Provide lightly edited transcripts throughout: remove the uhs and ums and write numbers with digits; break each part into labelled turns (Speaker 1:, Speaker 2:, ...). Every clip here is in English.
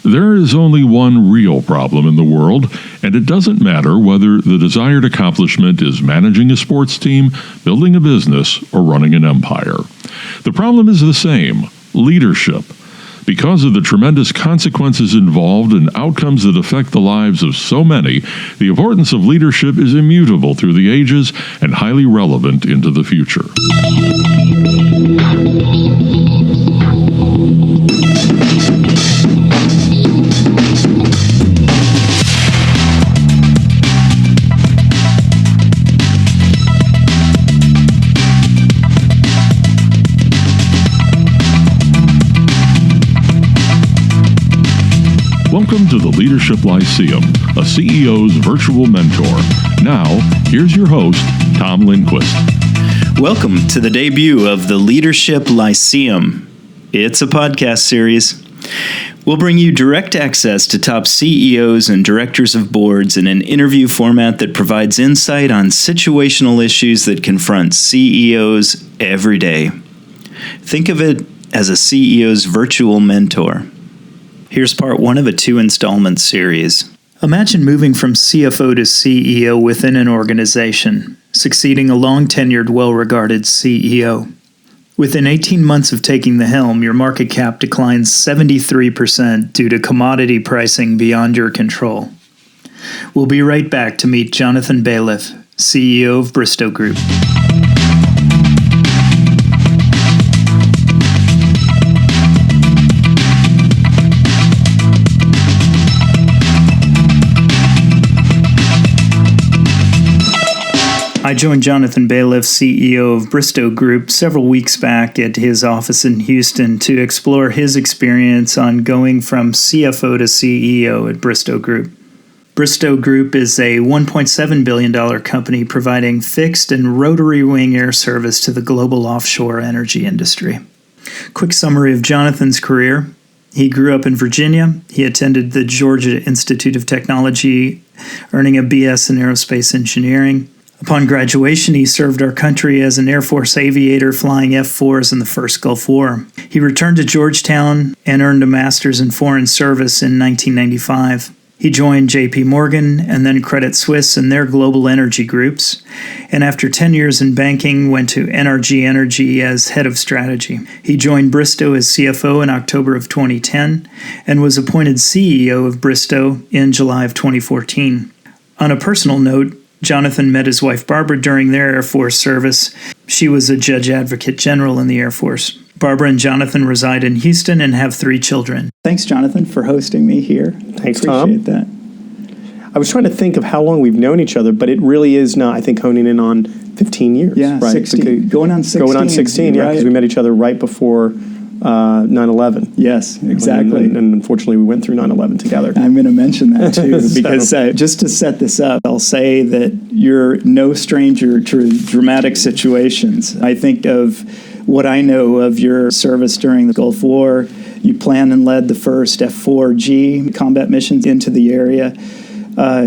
Speaker 1: There is only one real problem in the world, and it doesn't matter whether the desired accomplishment is managing a sports team, building a business, or running an empire. The problem is the same: leadership. Because of the tremendous consequences involved and outcomes that affect the lives of so many, the importance of leadership is immutable through the ages and highly relevant into the future. Welcome to the Leadership Lyceum, a CEO's virtual mentor. Now, here's your host, Tom Lindquist.
Speaker 2: Welcome to the debut of the Leadership Lyceum. It's a podcast series. We'll bring you direct access to top CEOs and directors of boards in an interview format that provides insight on situational issues that confront CEOs every day. Think of it as a CEO's virtual mentor. Here's part one of a two-installment series. Imagine moving from CFO to CEO within an organization, succeeding a long-tenured, well-regarded CEO. Within 18 months of taking the helm, your market cap declines 73% due to commodity pricing beyond your control. We'll be right back to meet Jonathan Baliff, CEO of Bristow Group. I joined Jonathan Baliff, CEO of Bristow Group, several weeks back at his office in Houston to explore his experience on going from CFO to CEO at Bristow Group. Bristow Group is a $1.7 billion company providing fixed and rotary wing air service to the global offshore energy industry. Quick summary of Jonathan's career. He grew up in Virginia. He attended the Georgia Institute of Technology, earning a BS in aerospace engineering. Upon graduation, he served our country as an Air Force aviator flying F-4s in the first Gulf War. He returned to Georgetown and earned a master's in foreign service in 1995. He joined J.P. Morgan and then Credit Suisse in their global energy groups, and after 10 years in banking, went to NRG Energy as head of strategy. He joined Bristow as CFO in October of 2010 and was appointed CEO of Bristow in July of 2014. On a personal note, Jonathan met his wife Barbara during their Air Force service. She was a Judge Advocate General in the Air Force. Barbara and Jonathan reside in Houston and have 3 children. Thanks, Jonathan, for hosting me here.
Speaker 3: Thanks, Tom.
Speaker 2: Appreciate that.
Speaker 3: I was trying to think of how long we've known each other, but it really is not, I think, honing in on 15 years.
Speaker 2: Yeah,
Speaker 3: right?
Speaker 2: 16. Going on 16.
Speaker 3: Going on 16, yeah, because we met each other right before 9/11.
Speaker 2: Yes, exactly.
Speaker 3: And unfortunately, we went through 9/11 together.
Speaker 2: I'm going to mention that, too, because just to set this up, I'll say that you're no stranger to dramatic situations. I think of what I know of your service during the Gulf War. You planned and led the first F-4G combat missions into the area.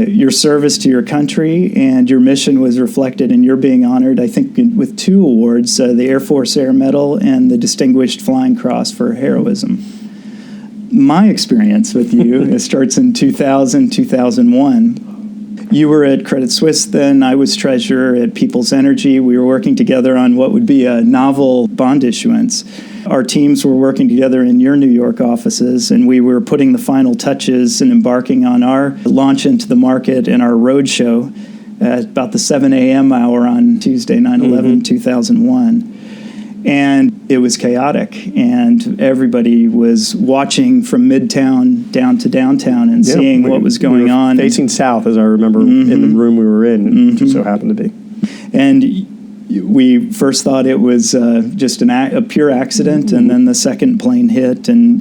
Speaker 2: Your service to your country and your mission was reflected in your being honored, I think, with 2 awards, the Air Force Air Medal and the Distinguished Flying Cross for heroism. My experience with you starts in 2000, 2001. You were at Credit Suisse then. I was treasurer at People's Energy. We were working together on what would be a novel bond issuance. Our teams were working together in your New York offices, and we were putting the final touches and embarking on our launch into the market and our roadshow at about the 7 a.m. hour on Tuesday, 9/11, 2001. And it was chaotic, and everybody was watching from Midtown down to downtown and seeing what was going on.
Speaker 3: Facing south, as I remember, in the room we were in, which so happened to be.
Speaker 2: And we first thought it was just a pure accident, and then the second plane hit, and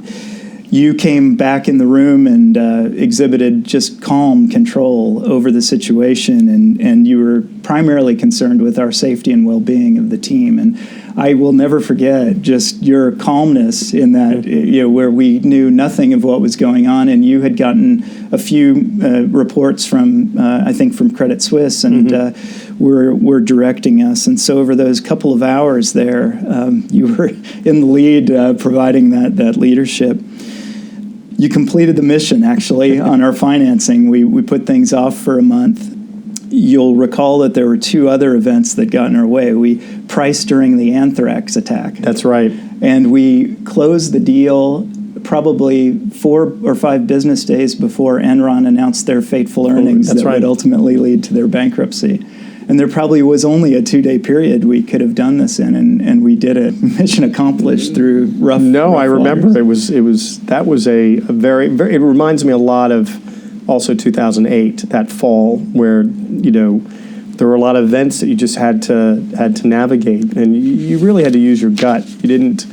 Speaker 2: you came back in the room and exhibited just calm control over the situation, and you were primarily concerned with our safety and well-being of the team. And I will never forget just your calmness in that, where we knew nothing of what was going on, and you had gotten a few reports from, I think, from Credit Suisse, and were directing us. And so over those couple of hours there, you were in the lead, providing that leadership. You completed the mission, actually, on our financing. We put things off for a month. You'll recall that there were two other events that got in our way. We priced during the anthrax attack.
Speaker 3: That's right.
Speaker 2: And we closed the deal probably 4 or 5 business days before Enron announced their fateful earnings that would ultimately lead to their bankruptcy. And there probably was only a 2-day period we could have done this in, and we did it. Mission accomplished through rough. No,
Speaker 3: I remember waters. That was a very, very. It reminds me a lot of also 2008, that fall, where there were a lot of events that you just had to navigate, and you really had to use your gut. You didn't.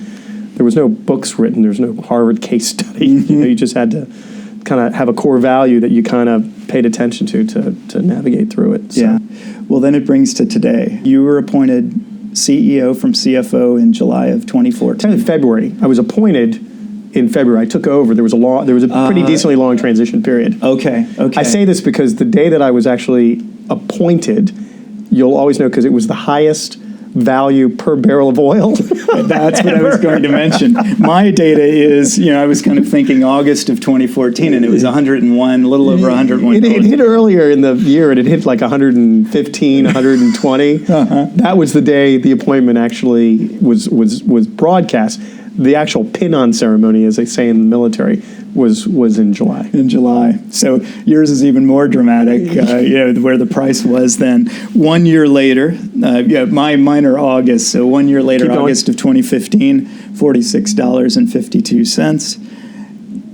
Speaker 3: There was no books written. There was no Harvard case study. You just had to kind of have a core value that you kind of paid attention to navigate through it. So.
Speaker 2: Yeah. Well, then it brings to today. You were appointed CEO from CFO in July of 2014.
Speaker 3: February. I was appointed in February. I took over. There was a pretty decently long transition period.
Speaker 2: Okay.
Speaker 3: I say this because the day that I was actually appointed, you'll always know because it was the highest value per barrel of oil.
Speaker 2: That's what I was going to mention. My data is, I was kind of thinking August of 2014, and it was 101, a little over 101.
Speaker 3: It hit earlier in the year, and it hit like 115, 120. That was the day the appointment actually was broadcast. The actual pin-on ceremony, as they say in the military, was in July.
Speaker 2: In July. So yours is even more dramatic, where the price was then. 1 year later, mine are August, so 1 year later, August of 2015, $46.52.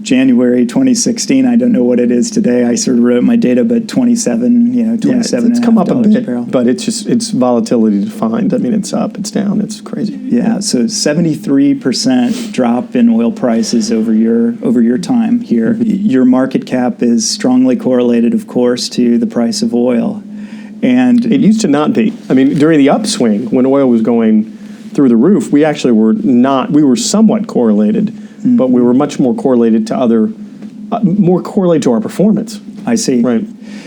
Speaker 2: January 2016, I don't know what it is today. I sort of wrote my data, but 27.
Speaker 3: It's come up a bit, but it's volatility defined. I mean, it's up, it's down, it's crazy.
Speaker 2: Yeah, so 73% drop in oil prices over your time here. Your market cap is strongly correlated, of course, to the price of oil. And
Speaker 3: it used to not be. I mean, during the upswing, when oil was going through the roof, we actually were not. We were somewhat correlated. But we were much more correlated to more correlated to our performance.
Speaker 2: I see.
Speaker 3: Right.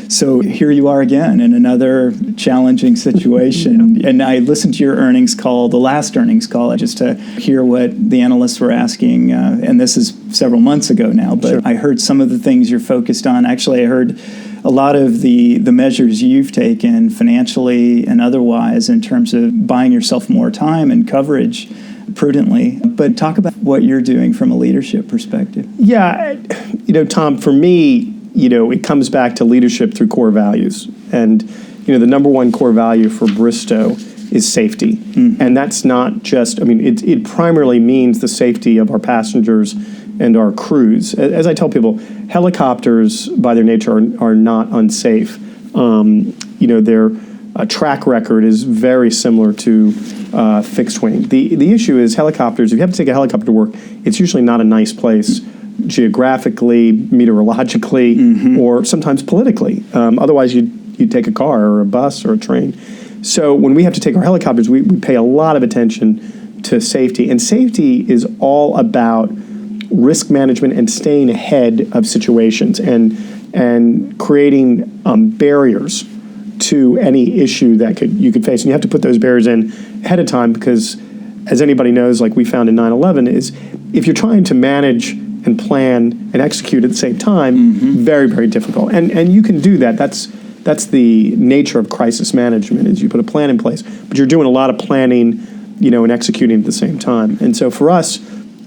Speaker 2: So here you are again in another challenging situation. And I listened to your earnings call, the last earnings call, just to hear what the analysts were asking. And this is several months ago now, but sure. I heard some of the things you're focused on. Actually, I heard a lot of the measures you've taken financially and otherwise in terms of buying yourself more time and coverage prudently. But talk about what you're doing from a leadership perspective.
Speaker 3: Yeah, Tom, for me, it comes back to leadership through core values. And, the number one core value for Bristow is safety. And that's not just, it primarily means the safety of our passengers and our crews. As I tell people, helicopters, by their nature, are not unsafe. Their track record is very similar to fixed wing. The issue is helicopters. If you have to take a helicopter to work, it's usually not a nice place geographically, meteorologically, or sometimes politically. Otherwise, you'd take a car or a bus or a train. So when we have to take our helicopters, we pay a lot of attention to safety. And safety is all about risk management and staying ahead of situations and creating barriers to any issue that you could face. And you have to put those barriers in ahead of time because, as anybody knows, like we found in 9/11, is if you're trying to manage and plan and execute at the same time, very, very difficult. And you can do that. That's the nature of crisis management, is you put a plan in place, but you're doing a lot of planning, and executing at the same time. And so for us,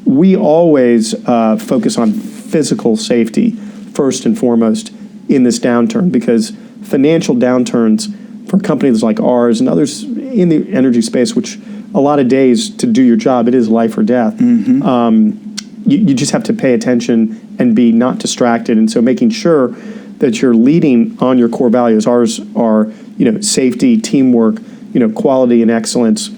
Speaker 3: we always focus on physical safety first and foremost in this downturn, because financial downturns for companies like ours and others in the energy space, which a lot of days to do your job, it is life or death. You just have to pay attention and be not distracted. And so making sure that you're leading on your core values. Ours are, safety, teamwork, quality and excellence,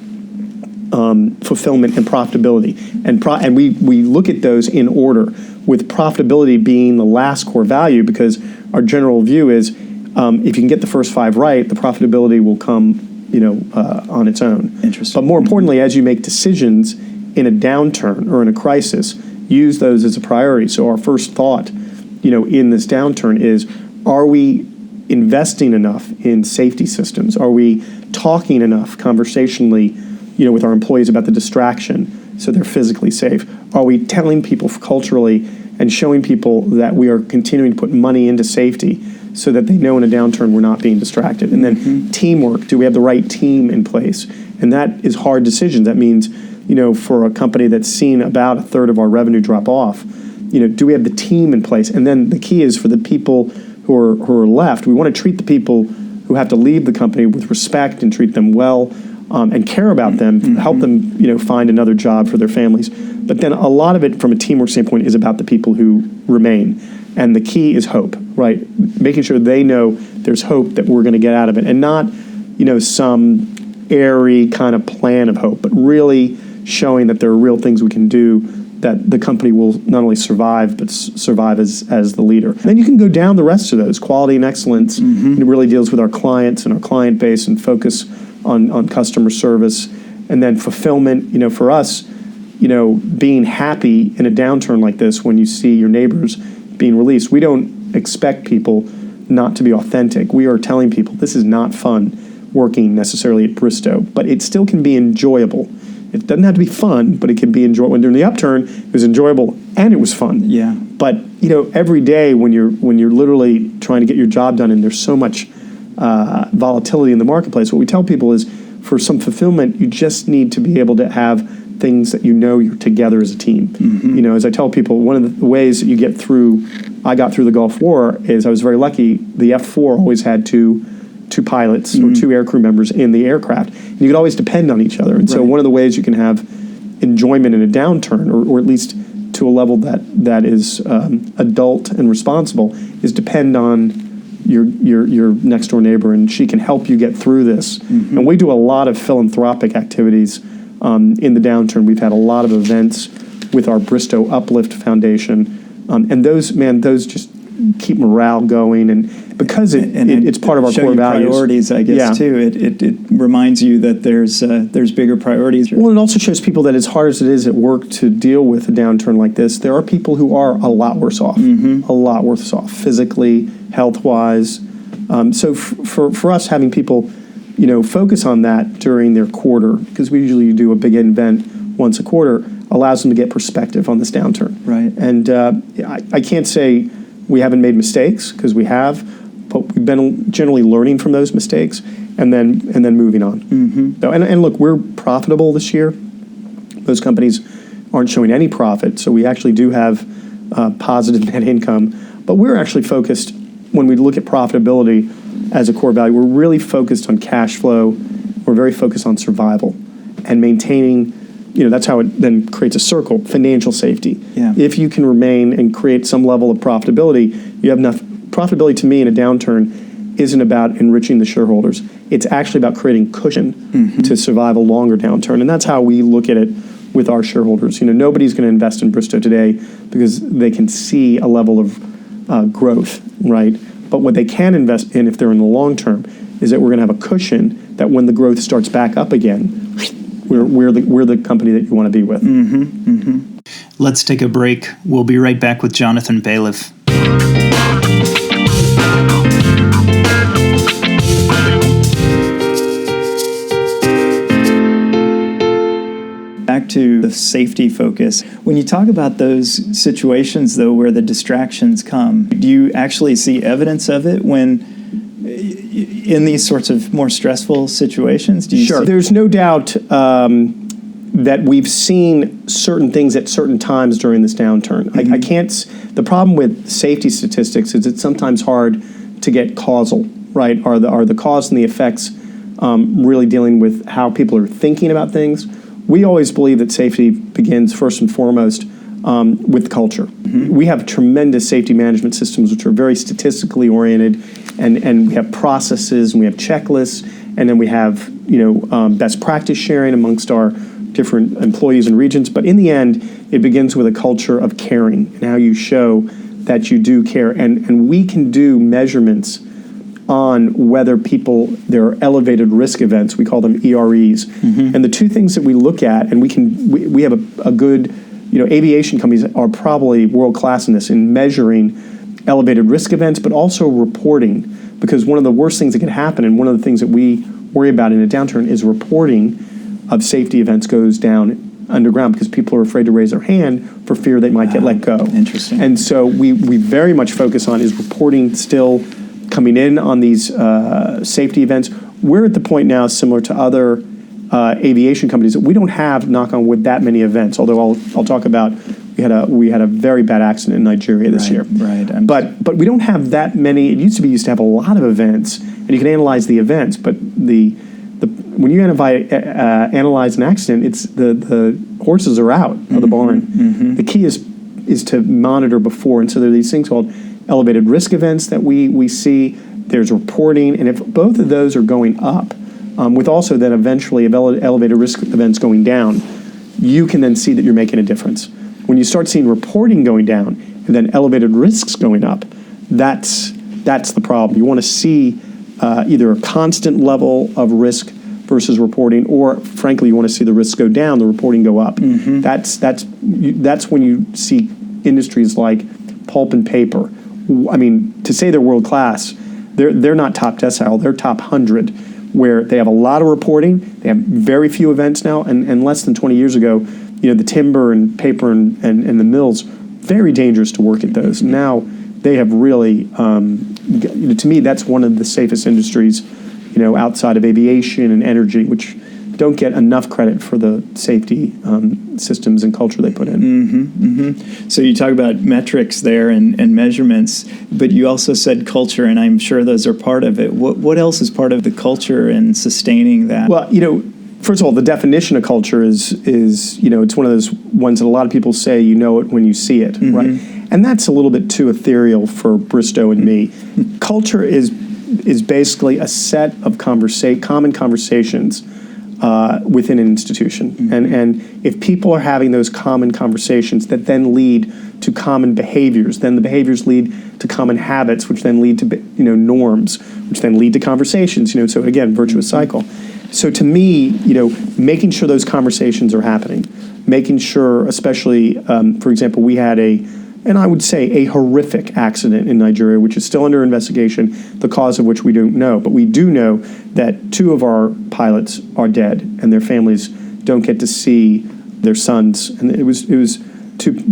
Speaker 3: fulfillment and profitability. And we look at those in order, with profitability being the last core value, because our general view is if you can get the first 5 right, the profitability will come, on its own.
Speaker 2: Interesting.
Speaker 3: But more importantly, as you make decisions in a downturn or in a crisis, use those as a priority. So our first thought, in this downturn is, are we investing enough in safety systems? Are we talking enough conversationally, with our employees about the distraction so they're physically safe? Are we telling people culturally and showing people that we are continuing to put money into safety so that they know in a downturn we're not being distracted. And then teamwork, do we have the right team in place? And that is hard decisions. That means, for a company that's seen about a third of our revenue drop off, do we have the team in place? And then the key is for the people who are left, we want to treat the people who have to leave the company with respect and treat them well, and care about them, help them, find another job for their families. But then a lot of it from a teamwork standpoint is about the people who remain. And the key is hope, right? Making sure they know there's hope that we're going to get out of it, and not, some airy kind of plan of hope, but really showing that there are real things we can do that the company will not only survive, but survive as the leader. Then you can go down the rest of those. Quality and excellence, it really deals with our clients and our client base and focus on customer service. And then fulfillment, for us, being happy in a downturn like this when you see your neighbors being released. We don't expect people not to be authentic. We are telling people this is not fun working necessarily at Bristow, but it still can be enjoyable. It doesn't have to be fun, but it can be enjoyable. When during the upturn, it was enjoyable and it was fun.
Speaker 2: Yeah.
Speaker 3: But every day when you're literally trying to get your job done, and there's so much volatility in the marketplace, what we tell people is, for some fulfillment, you just need to be able to have things that you're together as a team. As I tell people, one of the ways that you get through, I got through the Gulf War, is I was very lucky. The F-4 always had two pilots or two aircrew members in the aircraft. And you could always depend on each other. And so one of the ways you can have enjoyment in a downturn, or at least to a level that is adult and responsible, is depend on your next door neighbor, and she can help you get through this. And we do a lot of philanthropic activities in the downturn. We've had a lot of events with our Bristow Uplift Foundation, and those just keep morale going, and because it's part of our core values.
Speaker 2: Priorities, I guess, too. It reminds you that there's bigger priorities.
Speaker 3: Well, it also shows people that as hard as it is at work to deal with a downturn like this, there are people who are a lot worse off, a lot worse off physically, health-wise. So for us, having people, focus on that during their quarter, because we usually do a big event once a quarter, allows them to get perspective on this downturn.
Speaker 2: Right. And
Speaker 3: I can't say we haven't made mistakes, because we have, but we've been generally learning from those mistakes and then moving on. So, and look, we're profitable this year. Most companies aren't showing any profit, so we actually do have positive net income. But we're actually focused, when we look at profitability as a core value, we're really focused on cash flow. We're very focused on survival and maintaining. That's how it then creates a circle, financial safety.
Speaker 2: Yeah.
Speaker 3: If you can remain and create some level of profitability, you have enough. Profitability to me in a downturn isn't about enriching the shareholders. It's actually about creating cushion to survive a longer downturn. And that's how we look at it with our shareholders. Nobody's going to invest in Bristow today because they can see a level of growth, right? But what they can invest in, if they're in the long term, is that we're going to have a cushion that when the growth starts back up again, we're the company that you want to be with.
Speaker 2: Let's take a break. We'll be right back with Jonathan Baliff. Back to the safety focus. When you talk about those situations, though, where the distractions come, do you actually see evidence of it when in these sorts of more stressful situations? Do you
Speaker 3: Sure. There's no doubt that we've seen certain things at certain times during this downturn. I can't. The problem with safety statistics is it's sometimes hard to get causal, right? Are the cause and the effects really dealing with how people are thinking about things? We always believe that safety begins first and foremost with culture. We have tremendous safety management systems which are very statistically oriented, and we have processes and we have checklists, and then we have best practice sharing amongst our different employees and regions. But in the end, it begins with a culture of caring and how you show that you do care. And we can do measurements on whether there are elevated risk events. We call them EREs. And the two things that we look at, and we have a good, aviation companies are probably world class in this, in measuring elevated risk events, but also reporting. Because one of the worst things that can happen, and one of the things that we worry about in a downturn, is reporting of safety events goes down underground because people are afraid to raise their hand for fear they might get let go.
Speaker 2: Interesting.
Speaker 3: And so we very much focus on is reporting still coming in on these safety events. We're at the point now, similar to other aviation companies, that we don't have, knock on wood, that many events. Although I'll talk about we had a very bad accident in Nigeria this year.
Speaker 2: Right.
Speaker 3: But we don't have that many. It used to have a lot of events, and you can analyze the events. But when you analyze an accident, it's the horses are out of the barn.
Speaker 2: Mm-hmm.
Speaker 3: The key is to monitor before, and so there are these things called elevated risk events that we see. There's reporting, and if both of those are going up, with also then eventually elevated risk events going down, you can then see that you're making a difference. When you start seeing reporting going down and then elevated risks going up, that's the problem. You want to see either a constant level of risk versus reporting, or frankly, you want to see the risks go down, the reporting go up.
Speaker 2: Mm-hmm.
Speaker 3: That's when you see industries like pulp and paper. I mean, to say they're world class, they're not top decile, they're top 100, where they have a lot of reporting, they have very few events now, and less than 20 years ago, the timber and paper and the mills, very dangerous to work at those. Now they have really, to me, that's one of the safest industries, outside of aviation and energy, which don't get enough credit for the safety systems and culture they put in.
Speaker 2: Mm-hmm, mm-hmm. So you talk about metrics there and measurements, but you also said culture, and I'm sure those are part of it. What else is part of the culture and sustaining that?
Speaker 3: Well, first of all, the definition of culture is it's one of those ones that a lot of people say you know it when you see it,
Speaker 2: mm-hmm.
Speaker 3: right? And that's a little bit too ethereal for Bristow and me. Culture is basically a set of common conversations within an institution.
Speaker 2: Mm-hmm.
Speaker 3: And if people are having those common conversations that then lead to common behaviors, then the behaviors lead to common habits, which then lead to norms, which then lead to conversations. So again, virtuous cycle. So to me, making sure those conversations are happening, making sure, especially, for example, we had I would say a horrific accident in Nigeria, which is still under investigation, the cause of which we don't know. But we do know that 2 of our pilots are dead, and their families don't get to see their sons. And it was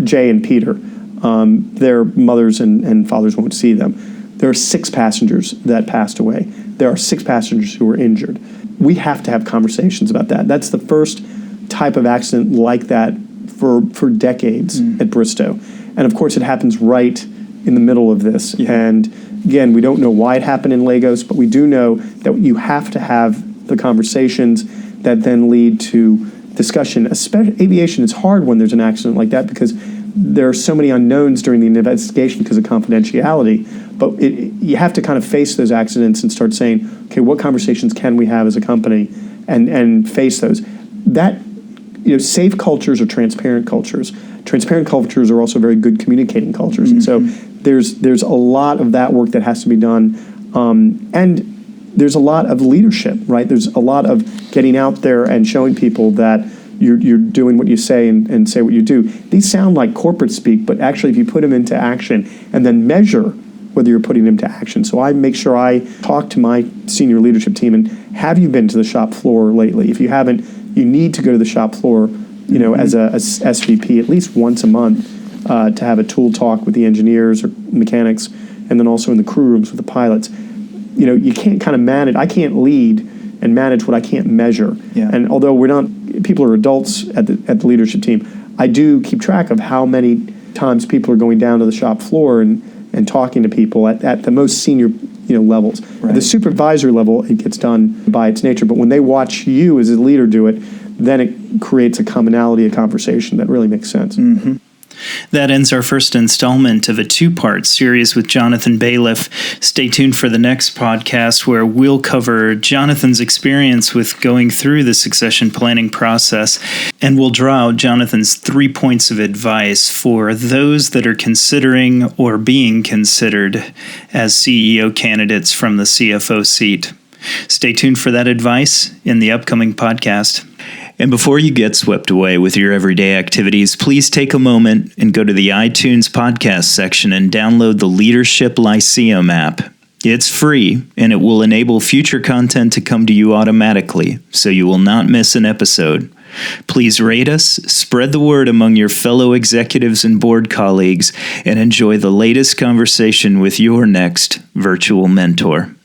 Speaker 3: Jay and Peter. Their mothers and fathers won't see them. There are 6 passengers that passed away. There are 6 passengers who were injured. We have to have conversations about that. That's the first type of accident like that for decades at Bristow. And of course, it happens right in the middle of this. Yeah. And again, we don't know why it happened in Lagos, but we do know that you have to have the conversations that then lead to discussion. Especially aviation is hard when there's an accident like that because there are so many unknowns during the investigation because of confidentiality. But you have to kind of face those accidents and start saying, okay, what conversations can we have as a company and face those? That, safe cultures are transparent cultures. Transparent cultures are also very good communicating cultures. Mm-hmm. And so there's a lot of that work that has to be done. And there's a lot of leadership, right? There's a lot of getting out there and showing people that you're doing what you say and say what you do. These sound like corporate speak, but actually if you put them into action and then measure whether you're putting them to action. So I make sure I talk to my senior leadership team and have you been to the shop floor lately? If you haven't, you need to go to the shop floor as a SVP at least once a month to have a tool talk with the engineers or mechanics, and then also in the crew rooms with the pilots. You can't kind of manage. I can't lead and manage what I can't measure. Yeah. And although people are adults at the leadership team, I do keep track of how many times people are going down to the shop floor and talking to people at the most senior levels. Right. At the supervisory level, it gets done by its nature. But when they watch you as a leader do it, then it creates a commonality of conversation that really makes sense.
Speaker 2: Mm-hmm. That ends our first installment of a 2-part series with Jonathan Baliff. Stay tuned for the next podcast where we'll cover Jonathan's experience with going through the succession planning process, and we'll draw out Jonathan's 3 points of advice for those that are considering or being considered as CEO candidates from the CFO seat. Stay tuned for that advice in the upcoming podcast. And before you get swept away with your everyday activities, please take a moment and go to the iTunes podcast section and download the Leadership Lyceum app. It's free, and it will enable future content to come to you automatically, so you will not miss an episode. Please rate us, spread the word among your fellow executives and board colleagues, and enjoy the latest conversation with your next virtual mentor.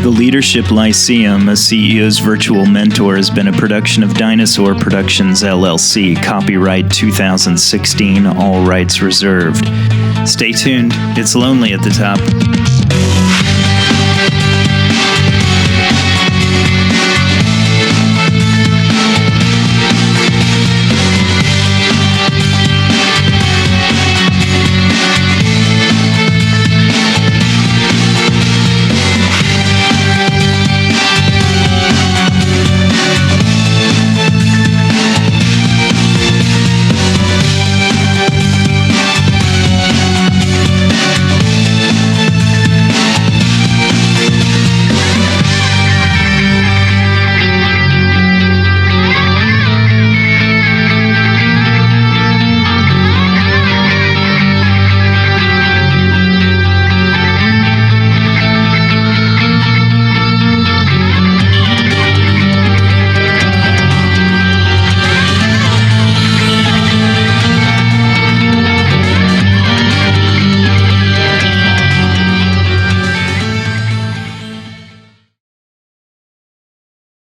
Speaker 2: The Leadership Lyceum, a CEO's virtual mentor, has been a production of Dinosaur Productions, LLC. Copyright 2016, all rights reserved. Stay tuned. It's lonely at the top.